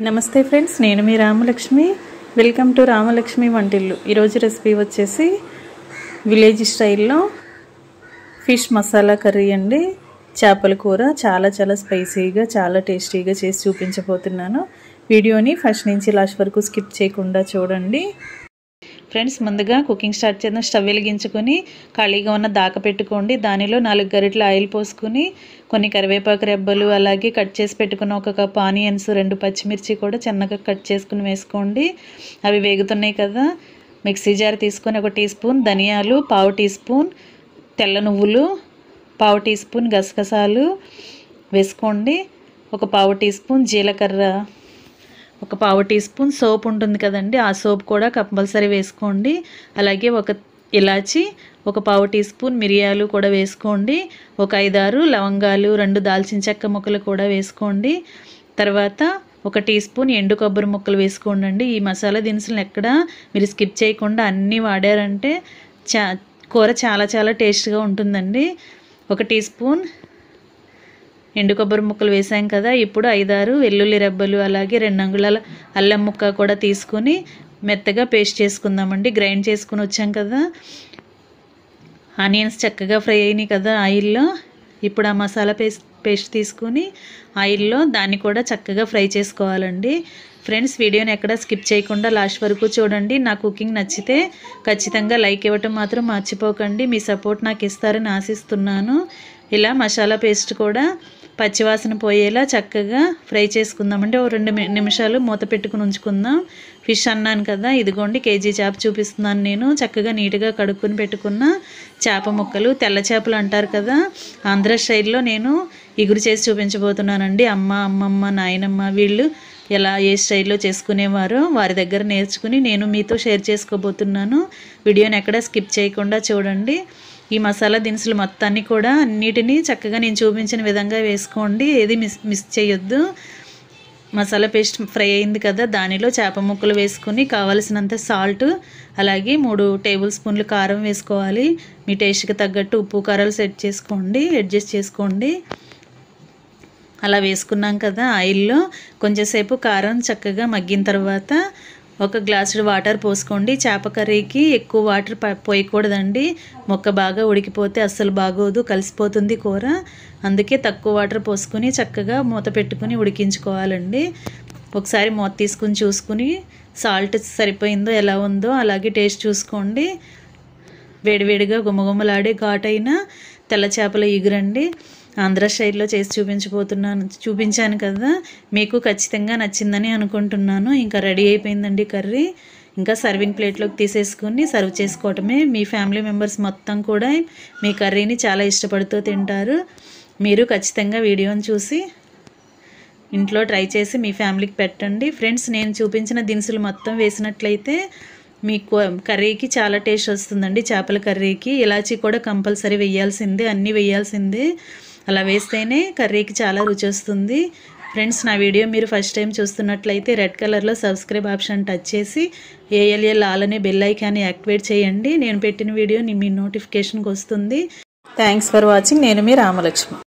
నమస్తే ఫ్రెండ్స్, నేను మీ రామలక్ష్మి. వెల్కమ్ టు రామలక్ష్మి వంటిల్లు. ఈరోజు రెసిపీ వచ్చేసి విలేజ్ స్టైల్లో ఫిష్ మసాలా కర్రీ అండి. చేపల కూర చాలా స్పైసీగా, చాలా టేస్టీగా చేసి చూపించబోతున్నాను. వీడియోని ఫస్ట్ నుంచి లాస్ట్ వరకు స్కిప్ చేయకుండా చూడండి. ఫ్రెండ్స్, ముందుగా కుకింగ్ స్టార్ట్ చేద్దాం. స్టవ్ వెలిగించుకొని ఖాళీగా ఉన్న దాక పెట్టుకోండి. దానిలో 4 గరిటెల ఆయిల్ పోసుకొని కొన్ని కరివేపాకు రెబ్బలు, అలాగే కట్ చేసి పెట్టుకున్న 1 కప్ ఆనియన్స్, 2 పచ్చిమిర్చి కూడా చిన్నగా కట్ చేసుకుని వేసుకోండి. అవి వేగుతున్నాయి కదా, మిక్సీ జార్ తీసుకొని 1 టీ స్పూన్ ధనియాలు, 1/2 టీ స్పూన్ తెల్ల నువ్వులు, 1/2 టీ స్పూన్ గసగసాలు వేసుకోండి. 1/2 టీ స్పూన్ జీలకర్ర, 1/2 టీ స్పూన్ సోప్ ఉంటుంది కదండి, ఆ సోప్ కూడా కంపల్సరీ వేసుకోండి. అలాగే 1 ఇలాచి, 1/2 టీ స్పూన్ మిరియాలు కూడా వేసుకోండి. 1 5-6 లవంగాలు, 2 దాల్చిన చెక్క ముక్కలు కూడా వేసుకోండి. తర్వాత 1 టీ స్పూన్ ఎండు కొబ్బరి ముక్కలు వేసుకోండి. ఈ మసాలా దినుసులను ఎక్కడ మీరు స్కిప్ చేయకుండా అన్నీ వాడారంటే కూర చాలా టేస్ట్గా ఉంటుందండి. 1 టీ స్పూన్ ఎండు కొబ్బరి ముక్కలు వేసాం కదా, ఇప్పుడు 5-6 వెల్లుల్లి రెబ్బలు, అలాగే 2 అంగుళాల అల్లం ముక్క కూడా తీసుకొని మెత్తగా పేస్ట్ చేసుకుందామండి. గ్రైండ్ చేసుకుని వచ్చాం కదా. ఆనియన్స్ చక్కగా ఫ్రై అయినాయి కదా ఆయిల్లో. ఇప్పుడు ఆ మసాలా పేస్ట్ తీసుకుని ఆయిల్లో దాన్ని కూడా చక్కగా ఫ్రై చేసుకోవాలండి. ఫ్రెండ్స్, వీడియోని ఎక్కడ స్కిప్ చేయకుండా లాస్ట్ వరకు చూడండి. నా కుకింగ్ నచ్చితే ఖచ్చితంగా లైక్ ఇవ్వటం మాత్రం మర్చిపోకండి. మీ సపోర్ట్ నాకు ఇస్తారని ఆశిస్తున్నాను. ఇలా మసాలా పేస్ట్ కూడా పచ్చివాసన పోయేలా చక్కగా ఫ్రై చేసుకుందామండి. 2 నిమిషాలు మూత పెట్టుకుని ఉంచుకుందాం. ఫిష్ అన్నాను కదా, ఇదిగోండి కేజీ చేప చూపిస్తున్నాను నేను. చక్కగా నీట్గా కడుక్కుని పెట్టుకున్న చేప ముక్కలు, తెల్ల చేపలు అంటారు కదా, ఆంధ్ర స్టైల్లో నేను ఇగురు చేసి చూపించబోతున్నానండి. అమ్మమ్మ, నాయనమ్మ వీళ్ళు ఏ స్టైల్లో చేసుకునేవారో వారి దగ్గర నేర్చుకుని నేను మీతో షేర్ చేసుకోబోతున్నాను. వీడియోని ఎక్కడ స్కిప్ చేయకుండా చూడండి. ఈ మసాలా దినుసులు మొత్తాన్ని కూడా అన్నిటినీ చక్కగా నేను చూపించిన విధంగా వేసుకోండి. ఏది మిస్ చేయొద్దు. మసాలా పేస్ట్ ఫ్రై అయింది కదా, దానిలో చేప ముక్కలు వేసుకుని కావలసినంత సాల్ట్, అలాగే 3 టేబుల్ స్పూన్లు కారం వేసుకోవాలి. మీ టేస్ట్కి తగ్గట్టు ఉప్పు కారాలు అడ్జస్ట్ చేసుకోండి. అలా వేసుకున్నాం కదా, ఆయిల్లో కొంచెంసేపు కారం చక్కగా మగ్గిన తర్వాత 1 గ్లాసు వాటర్ పోసుకోండి. చేప కర్రీకి ఎక్కువ వాటర్ పోయకూడదండి. మొక్క బాగా ఉడికిపోతే అస్సలు బాగోదు, కలిసిపోతుంది కూర. అందుకే తక్కువ వాటర్ పోసుకొని చక్కగా మూత పెట్టుకుని ఉడికించుకోవాలండి. ఒకసారి మూత తీసుకుని చూసుకుని సాల్ట్ సరిపోయిందో ఎలా ఉందో అలాగే టేస్ట్ చూసుకోండి. వేడివేడిగా గుమగుమలాడే ఘాటైన తెల్ల చేపల ఇగురండి. ఆంధ్ర స్టైల్లో చేసి చూపించాను కదా, మీకు ఖచ్చితంగా నచ్చిందని అనుకుంటున్నాను. ఇంకా రెడీ అయిపోయిందండి కర్రీ. ఇంకా సర్వింగ్ ప్లేట్లోకి తీసేసుకుని సర్వ్ చేసుకోవటమే. మీ ఫ్యామిలీ మెంబర్స్ మొత్తం కూడా మీ కర్రీని చాలా ఇష్టపడుతూ తింటారు. మీరు ఖచ్చితంగా వీడియోని చూసి ఇంట్లో ట్రై చేసి మీ ఫ్యామిలీకి పెట్టండి. ఫ్రెండ్స్, నేను చూపించిన దినుసులు మొత్తం వేసినట్లయితే మీకు కర్రీకి చాలా టేస్ట్ వస్తుందండి. చేపల కర్రీకి ఇలాచీ కూడా కంపల్సరీ వేయాల్సిందే, అన్నీ వేయాల్సిందే. అలా వేస్తేనే కర్రీకి చాలా రుచి వస్తుంది. ఫ్రెండ్స్, నా వీడియో మీరు ఫస్ట్ టైం చూస్తున్నట్లయితే రెడ్ కలర్లో సబ్స్క్రైబ్ ఆప్షన్ టచ్ చేసి ALL ఆల్ అనే బెల్ ఐకాన్ని యాక్టివేట్ చేయండి. నేను పెట్టిన వీడియో మీ నోటిఫికేషన్కి వస్తుంది. Thanks for watching. నేను మీ రామలక్ష్మి.